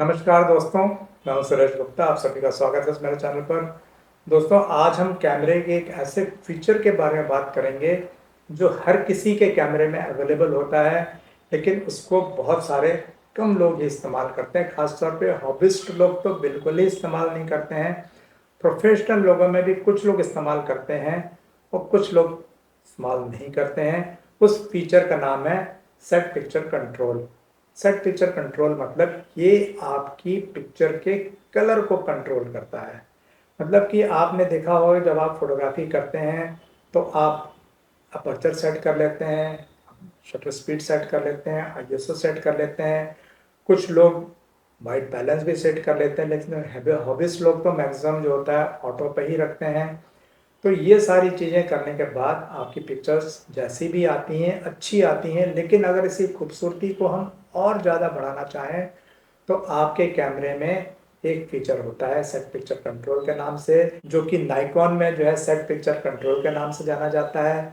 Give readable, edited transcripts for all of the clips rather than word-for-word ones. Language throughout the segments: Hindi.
नमस्कार दोस्तों, मैं हूं सुरेश गुप्ता। आप सभी का स्वागत है मेरे चैनल पर। दोस्तों, आज हम कैमरे के एक ऐसे फीचर के बारे में बात करेंगे जो हर किसी के कैमरे में अवेलेबल होता है, लेकिन उसको बहुत सारे कम लोग ही इस्तेमाल करते हैं। खासतौर पे हॉबिस्ट लोग तो बिल्कुल ही इस्तेमाल नहीं करते हैं। प्रोफेशनल लोगों में भी कुछ लोग इस्तेमाल करते हैं और कुछ लोग इस्तेमाल नहीं करते हैं। उस फीचर का नाम है set picture control. Set picture control मतलब ये आपकी पिक्चर के कलर को कंट्रोल करता है। मतलब कि आपने देखा होगा जब आप फोटोग्राफी करते हैं तो आप अपर्चर सेट कर लेते हैं, शटर स्पीड सेट कर लेते हैं, आईएसओ सेट कर लेते हैं। कुछ लोग वाइट बैलेंस भी सेट कर लेते हैं, लेकिन हॉबिस्ट लोग तो मैक्सिमम जो होता है ऑटो पे ही रखते हैं। तो ये सारी चीज़ें करने के बाद आपकी पिक्चर्स जैसी भी आती हैं अच्छी आती हैं, लेकिन अगर इसी खूबसूरती को हम और ज़्यादा बढ़ाना चाहें तो आपके कैमरे में एक फीचर होता है सेट पिक्चर कंट्रोल के नाम से, जो कि नाइकॉन में जो है सेट पिक्चर कंट्रोल के नाम से जाना जाता है।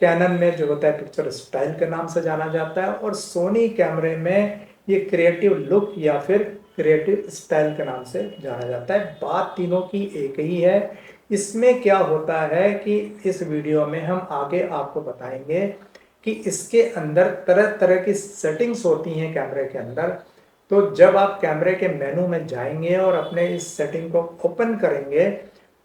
कैनन में जो होता है पिक्चर स्टाइल के नाम से जाना जाता है, और सोनी कैमरे में ये क्रिएटिव लुक या फिर क्रिएटिव स्टाइल के नाम से जाना जाता है। बात तीनों की एक ही है। इसमें क्या होता है कि इस वीडियो में हम आगे आपको बताएंगे कि इसके अंदर तरह तरह की सेटिंग्स होती हैं कैमरे के अंदर। तो जब आप कैमरे के मेनू में जाएंगे और अपने इस सेटिंग को ओपन करेंगे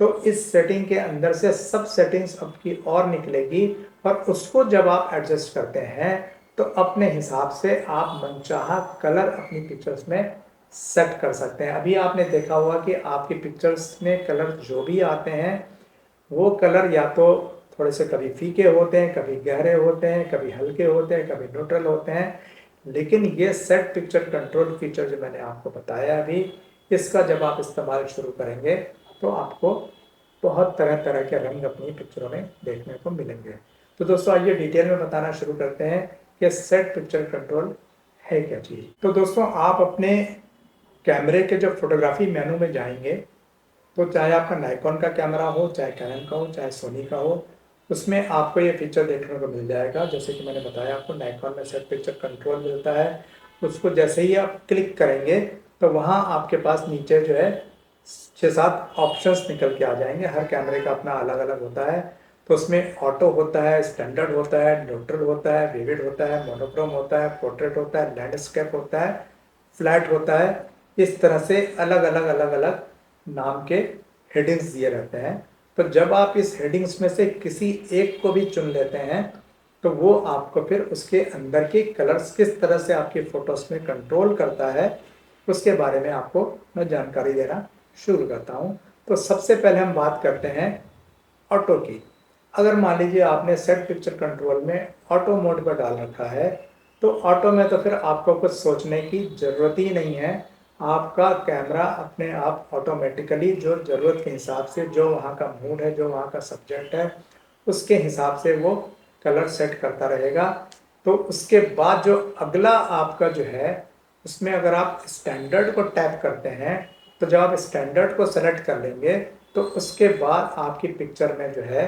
तो इस सेटिंग के अंदर से सब सेटिंग्स आपकी और निकलेगी, और उसको जब आप एडजस्ट करते हैं तो अपने हिसाब से आप मनचाहा कलर अपनी पिक्चर्स में सेट कर सकते हैं। अभी आपने देखा होगा कि आपकी पिक्चर्स में कलर जो भी आते हैं वो कलर या तो थोड़े से कभी फीके होते हैं, कभी गहरे होते हैं, कभी हल्के होते हैं, कभी न्यूट्रल होते हैं। लेकिन ये सेट पिक्चर कंट्रोल फीचर जो मैंने आपको बताया अभी, इसका जब आप इस्तेमाल शुरू करेंगे तो आपको बहुत तरह तरह के रंग अपनी पिक्चरों में देखने को मिलेंगे। तो दोस्तों, आइए डिटेल में बताना शुरू करते हैं कि सेट पिक्चर कंट्रोल है क्या चीज़। तो दोस्तों, आप अपने कैमरे के जब फोटोग्राफी मेनू में जाएंगे तो चाहे आपका नाइकॉन का कैमरा हो, चाहे कैनन का हो, चाहे सोनी का हो, उसमें आपको ये फीचर देखने को मिल जाएगा। जैसे कि मैंने बताया आपको, नाइकॉन में सेट पिक्चर कंट्रोल मिलता है। उसको जैसे ही आप क्लिक करेंगे तो वहाँ आपके पास नीचे जो है 6-7 ऑप्शंस निकल के आ जाएंगे। हर कैमरे का अपना अलग अलग होता है। तो उसमें ऑटो होता है, स्टैंडर्ड होता है, न्यूट्रल होता है, विविड होता है, मोनोक्रोम होता है, पोर्ट्रेट होता है, लैंडस्केप होता है, फ्लैट होता है। इस तरह से अलग अलग नाम के हेडिंग्स दिए रहते हैं। तो जब आप इस हेडिंग्स में से किसी एक को भी चुन लेते हैं तो वो आपको फिर उसके अंदर के कलर्स किस तरह से आपकी फोटोज में कंट्रोल करता है उसके बारे में आपको मैं जानकारी देना शुरू करता हूँ। तो सबसे पहले हम बात करते हैं ऑटो की। अगर मान लीजिए आपने सेट पिक्चर कंट्रोल में ऑटो मोड पर डाल रखा है तो ऑटो में तो फिर आपको कुछ सोचने की ज़रूरत ही नहीं है। आपका कैमरा अपने आप ऑटोमेटिकली जो ज़रूरत के हिसाब से, जो वहाँ का मूड है, जो वहाँ का सब्जेक्ट है, उसके हिसाब से वो कलर सेट करता रहेगा। तो उसके बाद जो अगला आपका जो है उसमें अगर आप स्टैंडर्ड को टैप करते हैं तो जब आप स्टैंडर्ड को सेलेक्ट कर लेंगे तो उसके बाद आपकी पिक्चर में जो है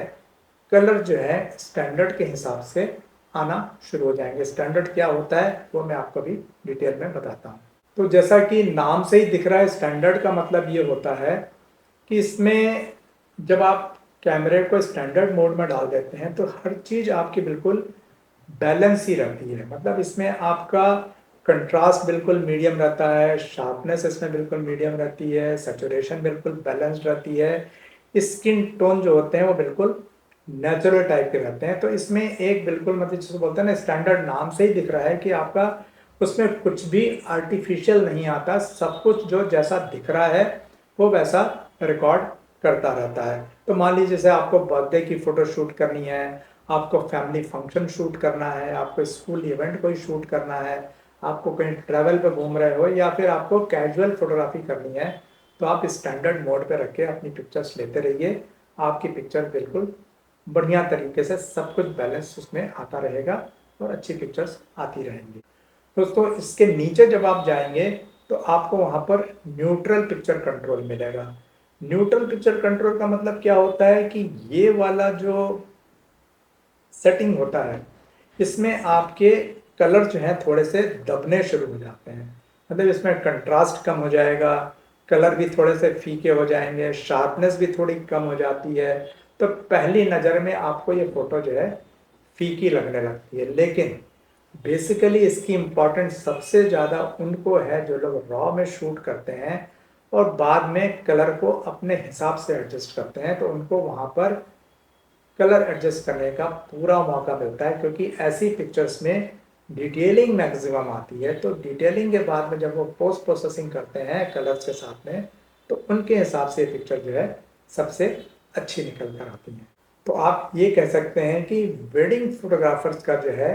कलर जो है स्टैंडर्ड के हिसाब से आना शुरू हो जाएंगे। स्टैंडर्ड क्या होता है वो मैं आपको भी डिटेल में बताता हूँ। तो जैसा कि नाम से ही दिख रहा है, स्टैंडर्ड का मतलब ये होता है कि इसमें जब आप कैमरे को स्टैंडर्ड मोड में डाल देते हैं तो हर चीज़ आपकी बिल्कुल बैलेंस ही रहती है। मतलब इसमें आपका कंट्रास्ट बिल्कुल मीडियम रहता है, शार्पनेस इसमें बिल्कुल मीडियम रहती है, सैचुरेशन बिल्कुल बैलेंस्ड रहती है, स्किन टोन जो होते हैं वो बिल्कुल नेचुरल टाइप के रहते हैं। तो इसमें एक बिल्कुल मतलब जिसको बोलते हैं ना, स्टैंडर्ड नाम से ही दिख रहा है कि आपका उसमें कुछ भी आर्टिफिशियल नहीं आता। सब कुछ जो जैसा दिख रहा है वो वैसा रिकॉर्ड करता रहता है। तो मान लीजिए जैसे आपको बर्थडे की फ़ोटो शूट करनी है, आपको फैमिली फंक्शन शूट करना है, आपको स्कूल इवेंट कोई शूट करना है, आपको कहीं ट्रैवल पे घूम रहे हो, या फिर आपको कैजुअल फोटोग्राफी करनी है, तो आप स्टैंडर्ड मोड पे रख के अपनी पिक्चर्स लेते रहिए। आपकी पिक्चर बिल्कुल बढ़िया तरीके से सब कुछ बैलेंस उसमें आता रहेगा और अच्छी पिक्चर्स आती रहेंगी। दोस्तों, इसके नीचे जब आप जाएंगे तो आपको वहाँ पर न्यूट्रल पिक्चर कंट्रोल मिलेगा। न्यूट्रल पिक्चर कंट्रोल का मतलब क्या होता है कि ये वाला जो सेटिंग होता है इसमें आपके कलर जो हैं थोड़े से दबने शुरू हो जाते हैं। मतलब इसमें कंट्रास्ट कम हो जाएगा, कलर भी थोड़े से फीके हो जाएंगे, शार्पनेस भी थोड़ी कम हो जाती है। तो पहली नज़र में आपको ये फ़ोटो जो है फीकी लगने लगती है। लेकिन बेसिकली इसकी इम्पोर्टेंस सबसे ज़्यादा उनको है जो लोग रॉ में शूट करते हैं और बाद में कलर को अपने हिसाब से एडजस्ट करते हैं, तो उनको वहाँ पर कलर एडजस्ट करने का पूरा मौका मिलता है, क्योंकि ऐसी पिक्चर्स में डिटेलिंग मैक्सिमम आती है। तो डिटेलिंग के बाद में जब वो पोस्ट प्रोसेसिंग करते हैं कलर्स के साथ में, तो उनके हिसाब से पिक्चर जो है सबसे अच्छी निकल कर आती है। तो आप ये कह सकते हैं कि वेडिंग फोटोग्राफर्स का जो है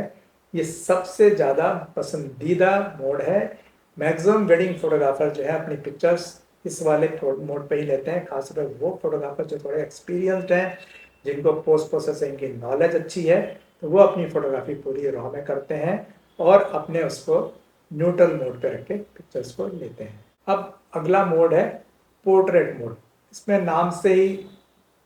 ये सबसे ज़्यादा पसंदीदा मोड है। मैक्सिमम वेडिंग फोटोग्राफर जो है अपनी पिक्चर्स इस वाले मोड पे ही लेते हैं, खासकर वो फोटोग्राफर जो थोड़े एक्सपीरियंस्ड हैं, जिनको पोस्ट प्रोसेसिंग की नॉलेज अच्छी है, तो वो अपनी फोटोग्राफी पूरी रॉ में करते हैं और अपने उसको न्यूट्रल मोड पे रख के पिक्चर्स को लेते हैं। अब अगला मोड है पोर्ट्रेट मोड। इसमें नाम से ही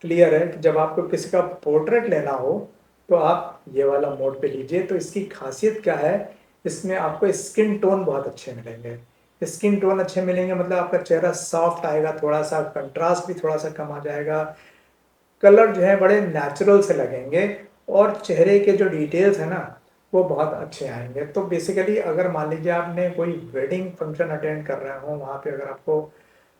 क्लियर है कि जब आपको किसी का पोर्ट्रेट लेना हो तो आप ये वाला मोड पे लीजिए। तो इसकी खासियत क्या है, इसमें आपको स्किन टोन बहुत अच्छे मिलेंगे। स्किन टोन अच्छे मिलेंगे मतलब आपका चेहरा सॉफ्ट आएगा, थोड़ा सा कंट्रास्ट भी थोड़ा सा कम आ जाएगा, कलर जो है बड़े नेचुरल से लगेंगे और चेहरे के जो डिटेल्स है ना वो बहुत अच्छे आएंगे। तो बेसिकली अगर मान लीजिए आपने कोई वेडिंग फंक्शन अटेंड कर रहे हो, वहाँ पे अगर आपको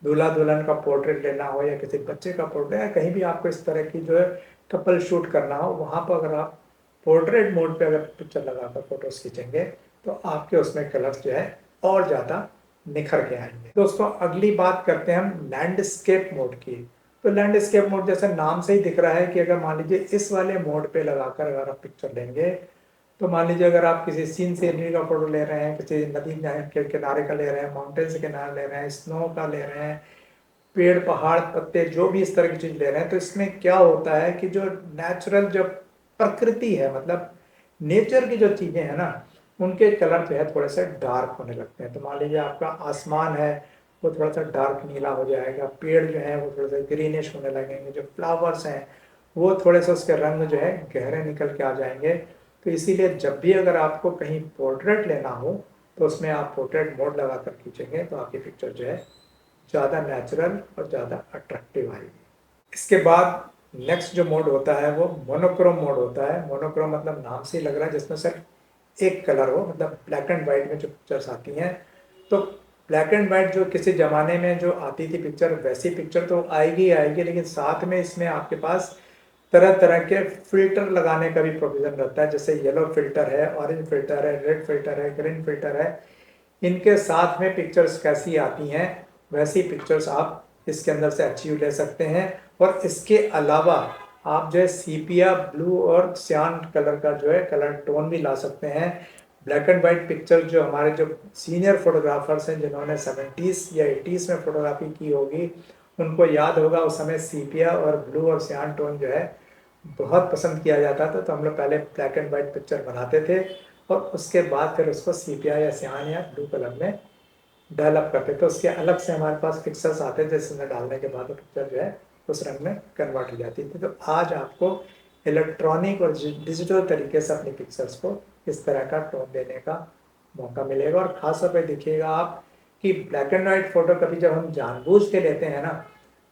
दूल्हा दुल्हन का पोर्ट्रेट लेना हो या किसी बच्चे का पोर्ट्रेट या कहीं भी आपको इस तरह की जो है कपल शूट करना हो, वहाँ पर अगर आप पोर्ट्रेट मोड पे अगर पिक्चर लगाकर फोटोज खींचेंगे तो आपके उसमें कलर्स जो है और ज़्यादा निखर के आएंगे। दोस्तों अगली बात करते हैं हम लैंडस्केप मोड की। तो लैंडस्केप मोड जैसे नाम से ही दिख रहा है कि अगर मान लीजिए इस वाले मोड पे लगाकर अगर आप पिक्चर लेंगे, तो मान लीजिए अगर आप किसी सीन सीनरी का फोटो ले रहे हैं, किसी नदी के किनारे का ले रहे हैं, माउंटेन से किनारे ले रहे हैं, स्नो का ले रहे हैं, पेड़ पहाड़ पत्ते जो भी इस तरह की चीज़ ले रहे हैं, तो इसमें क्या होता है कि जो नेचुरल जो प्रकृति है, मतलब नेचर की जो चीज़ें हैं ना, उनके कलर जो है थोड़े से डार्क होने लगते हैं। तो मान लीजिए आपका आसमान है वो थोड़ा सा डार्क नीला हो जाएगा, पेड़ जो है वो थोड़े से ग्रीनिश होने लगेंगे, जो फ्लावर्स हैं वो थोड़े से उसके रंग जो है गहरे निकल के आ जाएंगे। तो इसीलिए जब भी अगर आपको कहीं पोर्ट्रेट लेना हो तो उसमें आप पोर्ट्रेट मोड लगा कर खींचेंगे तो आपकी पिक्चर जो है ज़्यादा नेचुरल और ज़्यादा अट्रैक्टिव आएगी। इसके बाद नेक्स्ट जो मोड होता है वो मोनोक्रोम मोड होता है। मोनोक्रोम मतलब नाम से ही लग रहा है जिसमें सिर्फ एक कलर हो, मतलब ब्लैक एंड वाइट में जो पिक्चर्स आती हैं। तो ब्लैक एंड वाइट जो किसी ज़माने में जो आती थी पिक्चर, वैसी पिक्चर तो आएगी ही आएगी, लेकिन साथ में इसमें आपके पास तरह तरह के फिल्टर लगाने का भी प्रोविज़न रहता है। जैसे येलो फिल्टर है, ऑरेंज फिल्टर है, रेड फिल्टर है, ग्रीन फिल्टर है। इनके साथ में पिक्चर्स कैसी आती हैं वैसी पिक्चर्स आप इसके अंदर से अचीव ले सकते हैं। और इसके अलावा आप जो है सीपिया ब्लू और सियान कलर का जो है कलर टोन भी ला सकते हैं। ब्लैक एंड वाइट पिक्चर जो हमारे जो सीनियर फोटोग्राफर्स हैं जिन्होंने 70s या 80s में फोटोग्राफी की होगी, उनको याद होगा उस समय सीपिया और ब्लू और सियान टोन जो है बहुत पसंद किया जाता था। तो हम लोग पहले ब्लैक एंड वाइट पिक्चर बनाते थे और उसके बाद फिर उसको सीपिया या सियान या ब्लू कलर में डेवलप करते थे। उसके अलग से हमारे पास पिक्सल्स आते थे जिसमें डालने के बाद वो पिक्चर जो है उस रंग में कन्वर्ट हो जाती थी। तो आज आपको इलेक्ट्रॉनिक और डिजिटल तरीके से अपनी पिक्चर्स को इस तरह का टोन देने का मौका मिलेगा। और ख़ास तौर पर देखिएगा आप कि ब्लैक एंड वाइट फ़ोटो कभी जब हम जानबूझ के लेते हैं ना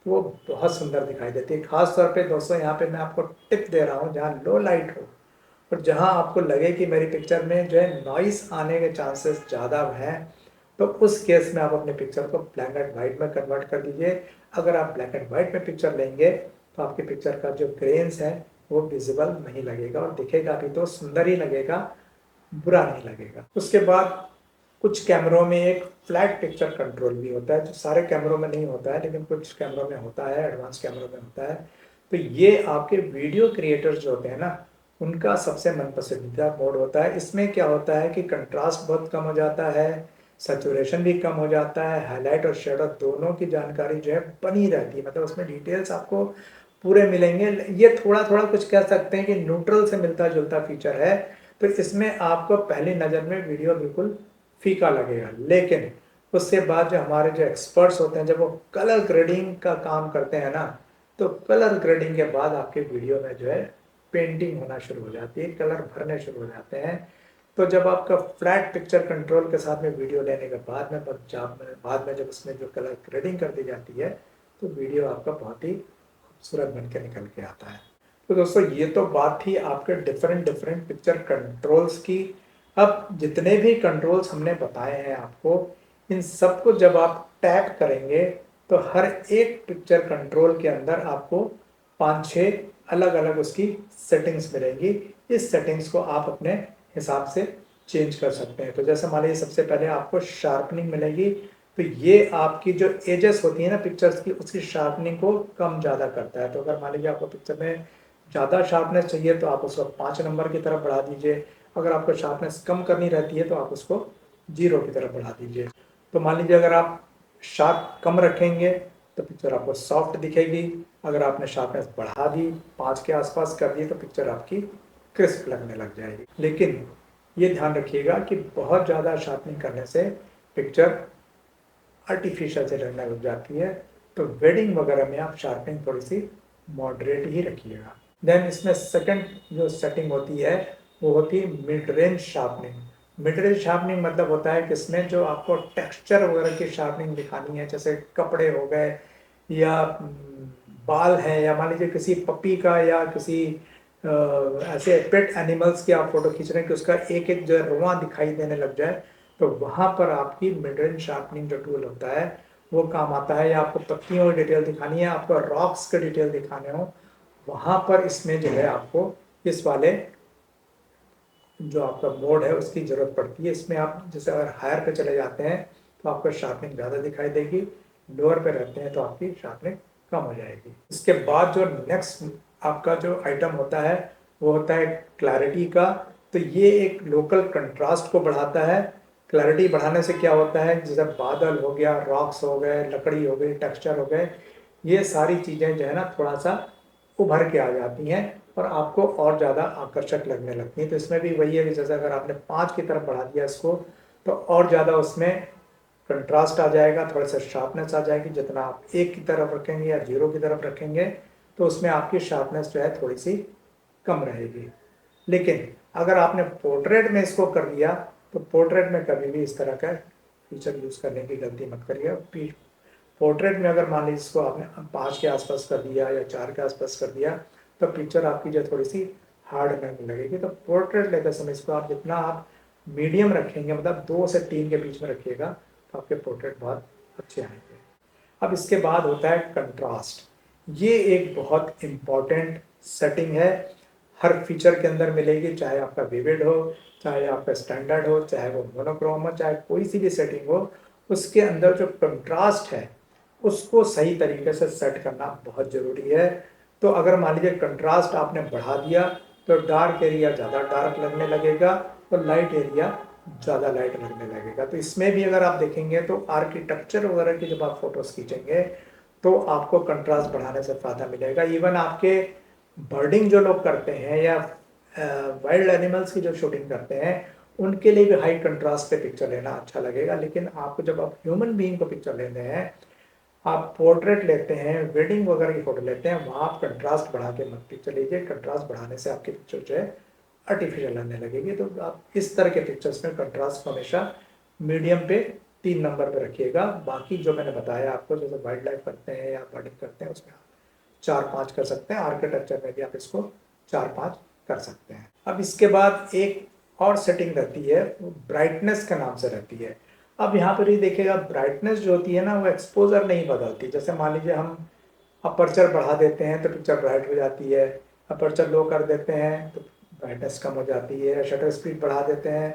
तो वो बहुत सुंदर दिखाई देती है। ख़ास तौर पे दोस्तों यहाँ पे मैं आपको टिप दे रहा हूँ, जहाँ लो लाइट हो और जहाँ आपको लगे कि मेरी पिक्चर में जो है नॉइस आने के चांसेस ज़्यादा हैं, तो उस केस में आप अपने पिक्चर को ब्लैक एंड वाइट में कन्वर्ट कर दीजिए। अगर आप ब्लैक एंड वाइट में पिक्चर लेंगे तो आपकी पिक्चर का जो ग्रेन्स है वो विजिबल नहीं लगेगा और दिखेगा भी तो सुंदर ही लगेगा, बुरा नहीं लगेगा। उसके बाद कुछ कैमरों में एक फ्लैट पिक्चर कंट्रोल भी होता है, जो सारे कैमरों में नहीं होता है लेकिन कुछ कैमरों में होता है, एडवांस कैमरों में होता है। तो ये आपके वीडियो क्रिएटर्स जो होते हैं ना उनका सबसे मन पसंदीदा मोड होता है। इसमें क्या होता है कि कंट्रास्ट बहुत कम हो जाता है, सैचुरेशन भी कम हो जाता है, हाईलाइट और शेडो दोनों की जानकारी जो है बनी रहती है, मतलब उसमें डिटेल्स आपको पूरे मिलेंगे। ये थोड़ा थोड़ा कुछ कह सकते हैं कि न्यूट्रल से मिलता जुलता फीचर है। तो इसमें आपको पहली नज़र में वीडियो बिल्कुल फीका लगेगा, लेकिन उसके बाद जो हमारे जो एक्सपर्ट्स होते हैं जब वो कलर ग्रेडिंग का काम करते हैं ना, तो कलर ग्रेडिंग के बाद आपके वीडियो में जो है पेंटिंग होना शुरू हो जाती है, कलर भरने शुरू हो जाते हैं। तो जब आपका फ्लैट पिक्चर कंट्रोल के साथ में वीडियो लेने के बाद में जब उसमें जो कलर ग्रेडिंग कर दी जाती है तो वीडियो आपका बहुत ही खूबसूरत बन के निकल के आता है। तो दोस्तों ये तो बात थी आपके डिफरेंट डिफरेंट पिक्चर कंट्रोल्स की। अब जितने भी कंट्रोल्स हमने बताए हैं आपको, इन सबको जब आप टैप करेंगे तो हर एक पिक्चर कंट्रोल के अंदर आपको 5-6 अलग अलग उसकी सेटिंग्स मिलेंगी। इस सेटिंग्स को आप अपने हिसाब से चेंज कर सकते हैं। तो जैसे मान लीजिए सबसे पहले आपको शार्पनिंग मिलेगी, तो ये आपकी जो एजेस होती है ना पिक्चर्स की, उसकी शार्पनिंग को कम ज़्यादा करता है। तो अगर मान लीजिए आपको पिक्चर में ज़्यादा शार्पनेस चाहिए तो आप उसको 5 नंबर की तरफ बढ़ा दीजिए। अगर आपको शार्पनेस कम करनी रहती है तो आप उसको 0 की तरफ बढ़ा दीजिए। तो मान लीजिए अगर आप शार्प कम रखेंगे तो पिक्चर आपको सॉफ्ट दिखेगी। अगर आपने शार्पनेस बढ़ा दी, 5 के आसपास कर दी, तो पिक्चर आपकी क्रिस्प लगने लग जाएगी। लेकिन ये ध्यान रखिएगा कि बहुत ज़्यादा शार्पनिंग करने से पिक्चर आर्टिफिशियल से लगने लग जाती है। तो वेडिंग वगैरह में आप शार्पनिंग थोड़ी सी मॉडरेट ही रखिएगा। देन इसमें सेकंड जो सेटिंग होती है वो होती है mid range sharpening. Mid range sharpening मतलब होता है कि इसमें जो आपको टेक्सचर वगैरह की शार्पनिंग दिखानी है, जैसे कपड़े हो गए या बाल है, या मान लीजिए किसी पपी का या किसी ऐसे पेट एनिमल्स की आप फोटो खींच रहे हैं कि उसका एक एक जो रुआं दिखाई देने लग जाए, तो वहाँ पर आपकी मिड रेंज शार्पनिंग जो टूल होता है वो काम आता है। या आपको पत्तियों की डिटेल दिखानी है, आपको रॉक्स के डिटेल दिखाने हो, वहाँ पर इसमें जो है आपको इस वाले जो आपका मोड है उसकी ज़रूरत पड़ती है। इसमें आप जैसे अगर हायर पे चले जाते हैं तो आपको शार्पनिंग ज़्यादा दिखाई देगी, लोअर पे रहते हैं तो आपकी शार्पनिंग कम हो जाएगी। इसके बाद जो नेक्स्ट आपका जो आइटम होता है वो होता है क्लैरिटी का। तो ये एक लोकल कंट्रास्ट को बढ़ाता है। क्लैरिटी बढ़ाने से क्या होता है, जैसे बादल हो गया, रॉक्स हो गए, लकड़ी हो गई, टेक्सचर हो गए, ये सारी चीज़ें जो है ना थोड़ा सा उभर के आ जाती हैं और आपको और ज़्यादा आकर्षक लगने लगती हैं। तो इसमें भी वही है कि जैसे अगर आपने 5 की तरफ बढ़ा दिया इसको तो और ज़्यादा उसमें कंट्रास्ट आ जाएगा, थोड़ा सा शार्पनेस आ जाएगी। जितना आप 1 की तरफ रखेंगे या 0 की तरफ रखेंगे तो उसमें आपकी शार्पनेस जो है थोड़ी सी कम रहेगी। लेकिन अगर आपने पोर्ट्रेट में इसको कर दिया तो पोर्ट्रेट में कभी भी इस तरह का फीचर यूज़ करने की गलती मत करिएगा। पोर्ट्रेट में अगर मान लीजिए इसको आपने 5 के आसपास कर दिया या 4 के आसपास कर दिया तो पिक्चर आपकी जो थोड़ी सी हार्ड लगने लगेगी। तो पोर्ट्रेट लेते समय इसको आप जितना आप मीडियम रखेंगे, मतलब 2 से 3 के बीच में रखिएगा, तो आपके पोर्ट्रेट बहुत अच्छे आएंगे। अब इसके बाद होता है कंट्रास्ट। ये एक बहुत इम्पॉर्टेंट सेटिंग है, हर फीचर के अंदर मिलेगी, चाहे आपका विविड हो, चाहे आपका स्टैंडर्ड हो, चाहे वो मोनोक्रोम हो, चाहे कोई सी भी सेटिंग हो, उसके अंदर जो कंट्रास्ट है उसको सही तरीके से सेट करना बहुत ज़रूरी है। तो अगर मान लीजिए कंट्रास्ट आपने बढ़ा दिया तो डार्क एरिया ज़्यादा डार्क लगने लगेगा और लाइट एरिया ज़्यादा लाइट लगने लगेगा। तो इसमें भी अगर आप देखेंगे तो आर्किटेक्चर वगैरह की जब आप फोटोज़ खींचेंगे तो आपको कंट्रास्ट बढ़ाने से फ़ायदा मिलेगा। इवन आपके बर्डिंग जो लोग करते हैं या वाइल्ड एनिमल्स की जो शूटिंग करते हैं उनके लिए भी हाई कंट्रास्ट पे पिक्चर लेना अच्छा लगेगा। लेकिन आपको जब आप ह्यूमन बीइंग को पिक्चर लेते हैं, आप पोर्ट्रेट लेते हैं, वेडिंग वगैरह की फोटो लेते हैं, वहाँ आप कंट्रास्ट बढ़ा के मत पिक्चर लीजिए। कंट्रास्ट बढ़ाने से आपकी पिक्चर जो है आर्टिफिशियल लगने लगेगी। तो आप इस तरह के पिक्चर्स में कंट्रास्ट को हमेशा मीडियम पे 3 नंबर पे रखिएगा। बाकी जो मैंने बताया आपको, जैसे वाइल्ड लाइफ करते हैं या बर्डिंग करते हैं, उसमें आप 4-5 कर सकते हैं। आर्किटेक्चर में भी आप इसको 4-5 कर सकते हैं। अब इसके बाद एक और सेटिंग रहती है, वो ब्राइटनेस के नाम से रहती है। अब यहाँ पर ये देखिएगा, ब्राइटनेस जो होती है ना वो एक्सपोजर नहीं बदलती। जैसे मान लीजिए हम अपर्चर बढ़ा देते हैं तो पिक्चर ब्राइट हो जाती है, अपर्चर लो कर देते हैं तो ब्राइटनेस कम हो जाती है, शटर स्पीड बढ़ा देते हैं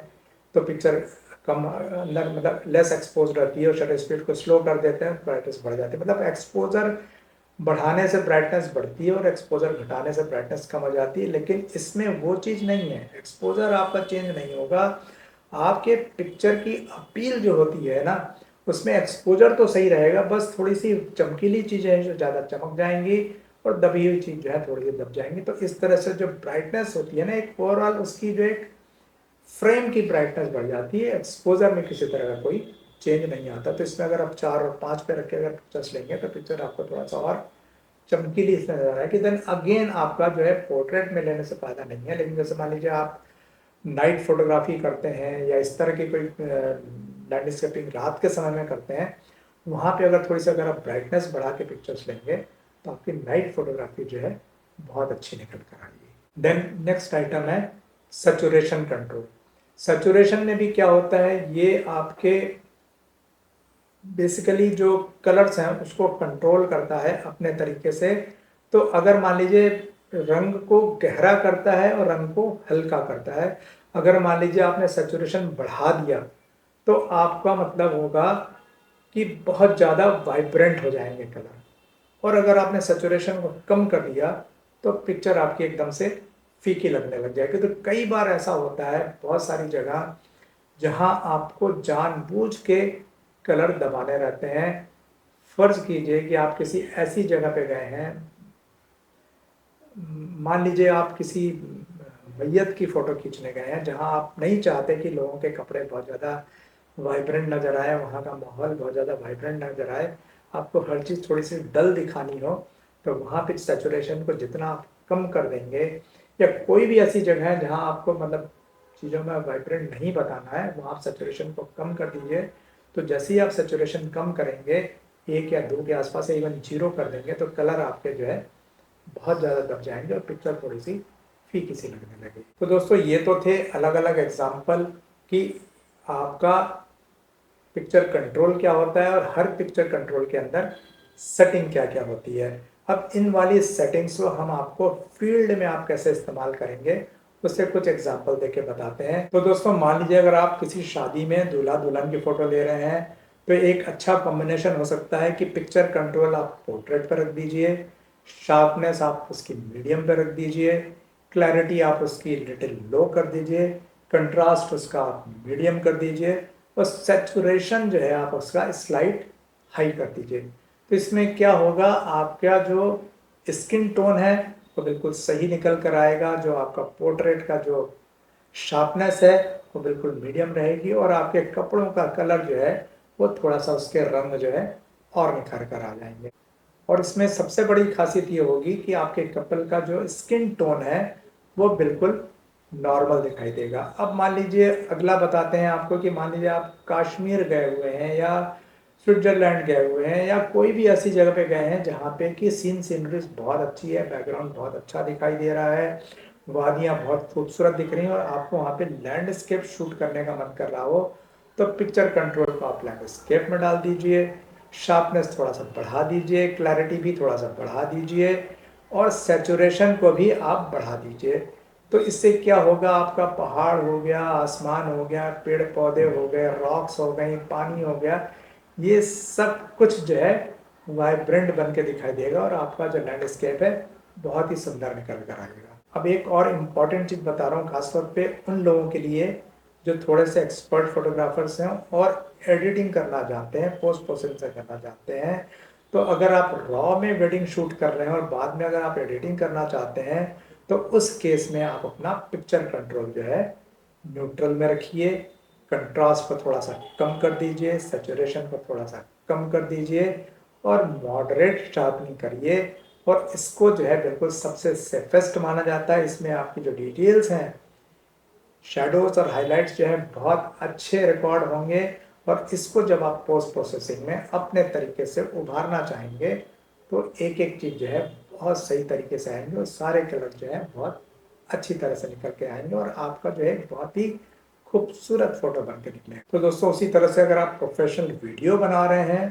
तो पिक्चर कम अंदर मतलब लेस एक्सपोज रहती है, और शटर स्पीड को स्लो कर देते हैं ब्राइटनेस बढ़ जाती है। मतलब एक्सपोजर बढ़ाने से ब्राइटनेस बढ़ती है और एक्सपोजर घटाने से ब्राइटनेस कम हो जाती है। लेकिन इसमें वो चीज़ नहीं है, एक्सपोजर आपका चेंज नहीं होगा, आपके पिक्चर की अपील जो होती है ना उसमें एक्सपोजर तो सही रहेगा, बस थोड़ी सी चमकीली चीज़ें जो ज़्यादा चमक जाएंगी और दबी हुई चीज़ जो है थोड़ी सी दब जाएंगी। तो इस तरह से जो ब्राइटनेस होती है ना, एक ओवरऑल उसकी जो एक फ्रेम की ब्राइटनेस बढ़ जाती है, एक्सपोजर में किसी तरह का कोई चेंज नहीं आता। तो इसमें अगर आप 4 और 5 पे रख के अगर पिक्चर्स लेंगे तो पिक्चर आपको थोड़ा सा और चमकीली इसमें नजर आ रहा है कि देन अगेन आपका जो है पोर्ट्रेट में लेने से फ़ायदा नहीं है। लेकिन जैसे मान लीजिए आप नाइट फोटोग्राफी करते हैं या इस तरह की कोई लैंडस्केपिंग रात के समय में करते हैं, वहाँ पे अगर थोड़ी सी अगर आप ब्राइटनेस बढ़ा के पिक्चर्स लेंगे तो आपकी नाइट फोटोग्राफी जो है बहुत अच्छी निकल कर आएगी। देन नेक्स्ट आइटम है सैचुरेशन कंट्रोल। सैचुरेशन में भी क्या होता है, ये आपके बेसिकली जो कलर्स हैं उसको कंट्रोल करता है अपने तरीके से। तो अगर मान लीजिए रंग को गहरा करता है और रंग को हल्का करता है। अगर मान लीजिए आपने सैचुरेशन बढ़ा दिया तो आपका मतलब होगा कि बहुत ज़्यादा वाइब्रेंट हो जाएंगे कलर, और अगर आपने सैचुरेशन को कम कर दिया तो पिक्चर आपकी एकदम से फीकी लगने लग जाएगी। तो कई बार ऐसा होता है बहुत सारी जगह जहां आपको जानबूझ के कलर दबाने रहते हैं। फर्ज कीजिए कि आप किसी ऐसी जगह पे गए हैं, मान लीजिए आप किसी मैयत की फ़ोटो खींचने गए हैं जहां आप नहीं चाहते कि लोगों के कपड़े बहुत ज़्यादा वाइब्रेंट नज़र आए, वहाँ का माहौल बहुत ज़्यादा वाइब्रेंट नज़र आए, आपको हर चीज़ थोड़ी सी डल दिखानी हो, तो वहाँ पे सैचुरेशन को जितना आप कम कर देंगे, या कोई भी ऐसी जगह है जहाँ आपको मतलब चीज़ों में वाइब्रेंट नहीं बताना है, वहाँ आप सैचुरेशन को कम कर दीजिए। तो जैसे ही आप सैचुरेशन कम करेंगे, 1 या 2 के आसपास, इवन 0 कर देंगे, तो कलर आपके जो है बहुत ज़्यादा दब जाएंगे और पिक्चर थोड़ी सी फीकी सी लगने लगेगी। तो दोस्तों ये तो थे अलग अलग एग्जाम्पल कि आपका पिक्चर कंट्रोल क्या होता है और हर पिक्चर कंट्रोल के अंदर सेटिंग क्या क्या होती है। अब इन वाली सेटिंग्स को हम आपको फील्ड में आप कैसे इस्तेमाल करेंगे उससे कुछ एग्जांपल देके बताते हैं। तो दोस्तों मान लीजिए अगर आप किसी शादी में दूल्हा दुल्हन की फोटो ले रहे हैं तो एक अच्छा कॉम्बिनेशन हो सकता है कि पिक्चर कंट्रोल आप पोर्ट्रेट पर रख दीजिए, शार्पनेस आप उसकी मीडियम पर रख दीजिए, क्लैरिटी आप उसकी लिटिल लो कर दीजिए, कंट्रास्ट उसका आप मीडियम कर दीजिए, और सैचुरेशन जो है आप उसका स्लाइड हाई कर दीजिए। तो इसमें क्या होगा, आपका जो स्किन टोन है वो बिल्कुल सही निकल कर आएगा, जो आपका पोर्ट्रेट का जो शार्पनेस है वो बिल्कुल मीडियम रहेगी, और आपके कपड़ों का कलर जो है वो थोड़ा सा उसके रंग जो है और निखर कर आ जाएंगे। और इसमें सबसे बड़ी खासियत ये होगी कि आपके कपल का जो स्किन टोन है वो बिल्कुल नॉर्मल दिखाई देगा। अब मान लीजिए अगला बताते हैं आपको कि मान लीजिए आप कश्मीर गए हुए हैं या स्विट्जरलैंड गए हुए हैं या कोई भी ऐसी जगह पे गए हैं जहाँ पे कि सीनरीज बहुत अच्छी है, बैकग्राउंड बहुत अच्छा दिखाई दे रहा है, वादियाँ बहुत खूबसूरत दिख रही हैं, और आपको वहाँ पे लैंडस्केप शूट करने का मन कर रहा हो, तो पिक्चर कंट्रोल को आप लैंडस्केप में डाल दीजिए, शार्पनेस थोड़ा सा बढ़ा दीजिए, क्लैरिटी भी थोड़ा सा बढ़ा दीजिए, और सैचुरेशन को भी आप बढ़ा दीजिए। तो इससे क्या होगा, आपका पहाड़ हो गया, आसमान हो गया, पेड़ पौधे हो गए, रॉक्स हो गई, पानी हो गया, ये सब कुछ जो है वाइब्रेंट बन के दिखाई देगा और आपका जो लैंडस्केप है बहुत ही सुंदर निकल कर आएगा। अब एक और इम्पॉर्टेंट चीज़ बता रहा हूँ खासतौर पे उन लोगों के लिए जो थोड़े से एक्सपर्ट फोटोग्राफर्स हैं और एडिटिंग करना जानते हैं, पोस्ट प्रोसेसिंग करना जानते हैं। तो अगर आप रॉ में वेडिंग शूट कर रहे हैं और बाद में अगर आप एडिटिंग करना चाहते हैं तो उस केस में आप अपना पिक्चर कंट्रोल जो है न्यूट्रल में रखिए, कंट्रास्ट को थोड़ा सा कम कर दीजिए, सैचुरेशन को थोड़ा सा कम कर दीजिए, और मॉडरेट शार्पनिंग करिए। और इसको जो है बिल्कुल सबसे सेफेस्ट माना जाता है। इसमें आपकी जो डिटेल्स हैं, शेडोज और हाइलाइट्स जो है बहुत अच्छे रिकॉर्ड होंगे, और इसको जब आप पोस्ट प्रोसेसिंग में अपने तरीके से उभारना चाहेंगे तो एक एक चीज़ जो है बहुत सही तरीके से आएंगे और सारे कलर जो है बहुत अच्छी तरह से निकल के आएंगे और आपका जो है बहुत ही खूबसूरत फोटो बन के निकले। तो दोस्तों उसी तरह से अगर आप प्रोफेशनल वीडियो बना रहे हैं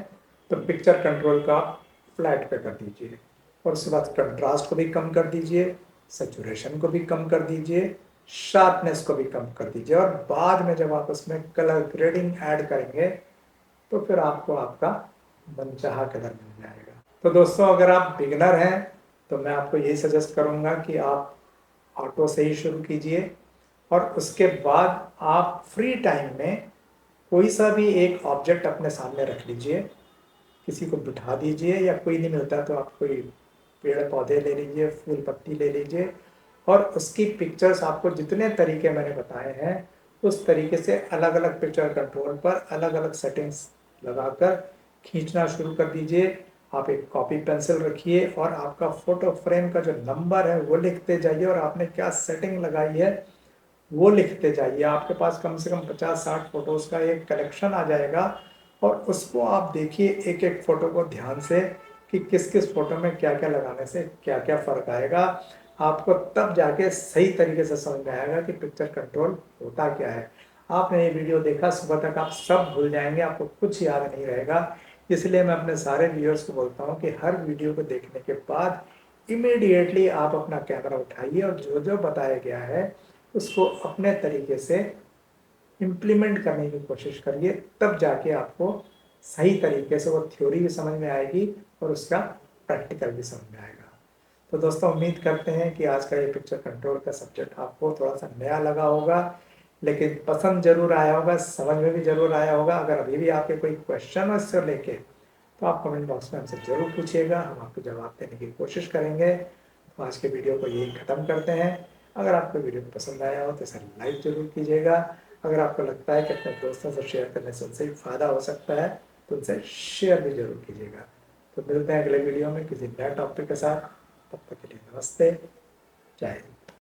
तो पिक्चर कंट्रोल का आप फ्लैट पे कर दीजिए, और उसके बाद कंट्रास्ट को भी कम कर दीजिए, सैचुरेशन को भी कम कर दीजिए, शार्पनेस को भी कम कर दीजिए, और बाद में जब आप उसमें कलर ग्रेडिंग ऐड करेंगे तो फिर आपको आपका मनचाहा कलर मिल जाएगा। तो दोस्तों अगर आप बिगिनर हैं तो मैं आपको यही सजेस्ट करूंगा कि आप ऑटो से ही शुरू कीजिए, और उसके बाद आप फ्री टाइम में कोई सा भी एक ऑब्जेक्ट अपने सामने रख लीजिए, किसी को बिठा दीजिए, या कोई नहीं मिलता तो आप कोई पेड़ पौधे ले लीजिए, फूल पत्ती ले लीजिए, और उसकी पिक्चर्स आपको जितने तरीके मैंने बताए हैं उस तरीके से अलग अलग पिक्चर कंट्रोल पर अलग अलग सेटिंग्स लगाकर खींचना शुरू कर दीजिए। आप एक कॉपी पेंसिल रखिए और आपका फोटो फ्रेम का जो नंबर है वो लिखते जाइए और आपने क्या सेटिंग लगाई है वो लिखते जाइए। आपके पास कम से कम 50-60 फोटोज़ का एक कलेक्शन आ जाएगा और उसको आप देखिए एक एक फोटो को ध्यान से कि किस किस फोटो में क्या क्या लगाने से क्या क्या फ़र्क आएगा। आपको तब जाके सही तरीके से समझ में आएगा कि पिक्चर कंट्रोल होता क्या है। आपने ये वीडियो देखा, सुबह तक आप सब भूल जाएंगे, आपको कुछ याद नहीं रहेगा। इसलिए मैं अपने सारे व्यूअर्स को बोलता हूँ कि हर वीडियो को देखने के बाद इमीडिएटली आप अपना कैमरा उठाइए और जो जो बताया गया है उसको अपने तरीके से इम्प्लीमेंट करने की कोशिश करिए। तब जाके आपको सही तरीके से वो थ्योरी भी समझ में आएगी और उसका प्रैक्टिकल भी समझ में आएगा। तो दोस्तों, उम्मीद करते हैं कि आज का ये पिक्चर कंट्रोल का सब्जेक्ट आपको थोड़ा सा नया लगा होगा, लेकिन पसंद जरूर आया होगा, समझ में भी जरूर आया होगा। अगर अभी भी आपके कोई क्वेश्चन है इससे लेके तो आप कमेंट बॉक्स में हमसे ज़रूर पूछिएगा, हम आपको जवाब देने की कोशिश करेंगे। तो आज के वीडियो को यही ख़त्म करते हैं। अगर आपको वीडियो पसंद आया हो तो इसे लाइक ज़रूर कीजिएगा। अगर आपको लगता है कि अपने दोस्तों से शेयर करने से उनसे भी फ़ायदा हो सकता है तो उनसे शेयर भी ज़रूर कीजिएगा। तो मिलते हैं अगले वीडियो में किसी नए टॉपिक के साथ। तब तक के लिए नमस्ते, जय हिंद।